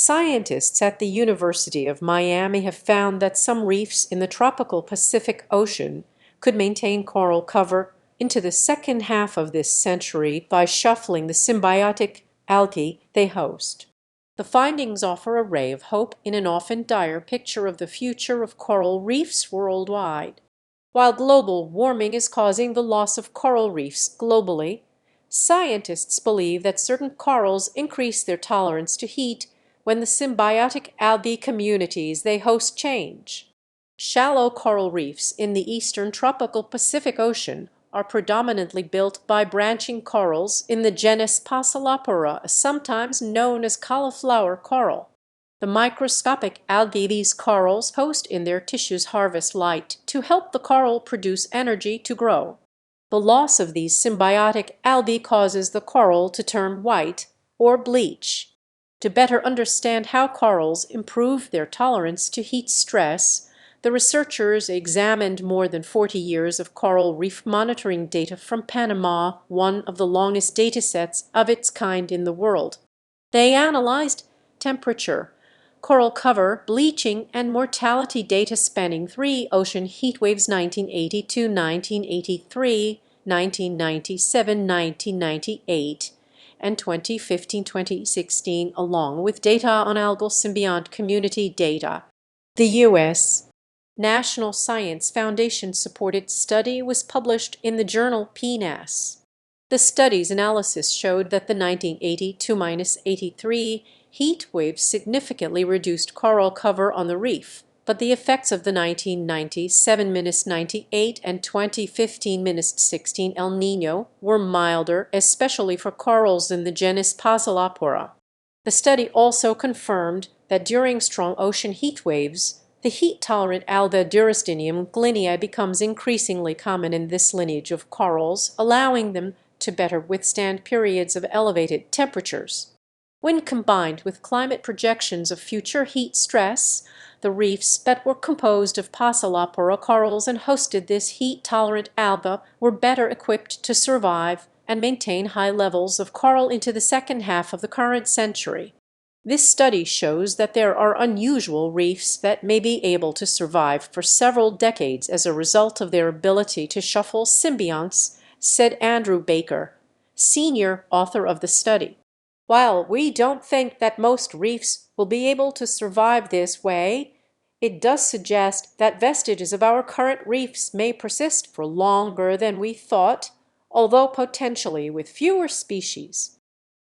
Scientists at the University of Miami have found that some reefs in the tropical Pacific Ocean could maintain coral cover into the second half of this century by shuffling the symbiotic algae they host. The findings offer a ray of hope in an often dire picture of the future of coral reefs worldwide. While global warming is causing the loss of coral reefs globally, scientists believe that certain corals increase their tolerance to heat when the symbiotic algae communities they host change. Shallow coral reefs in the eastern tropical Pacific Ocean are predominantly built by branching corals in the genus Passalopora, sometimes known as cauliflower coral. The microscopic algae these corals host in their tissues harvest light to help the coral produce energy to grow. The loss of these symbiotic algae causes the coral to turn white or bleach. To better understand how corals improve their tolerance to heat stress, the researchers examined more than 40 years of coral reef monitoring data from Panama, one of the longest datasets of its kind in the world. They analyzed temperature, coral cover, bleaching, and mortality data spanning 3 ocean heat waves 1982, 1983, 1997, 1998, and 2015-2016, along with data on algal symbiont community data. The U.S. National Science Foundation-supported study was published in the journal PNAS. The study's analysis showed that the 1982-83 heat waves significantly reduced coral cover on the reef, but the effects of the 1997-98 and 2015-16 El Niño were milder, especially for corals in the genus Passalopora. The study also confirmed that during strong ocean heat waves, the heat-tolerant alga Durastinium glynnii becomes increasingly common in this lineage of corals, allowing them to better withstand periods of elevated temperatures. When combined with climate projections of future heat stress, the reefs that were composed of Passalopora corals and hosted this heat-tolerant alga were better equipped to survive and maintain high levels of coral into the second half of the current century. This study shows that there are unusual reefs that may be able to survive for several decades as a result of their ability to shuffle symbionts, said Andrew Baker, senior author of the study. While we don't think that most reefs will be able to survive this way, it does suggest that vestiges of our current reefs may persist for longer than we thought, although potentially with fewer species.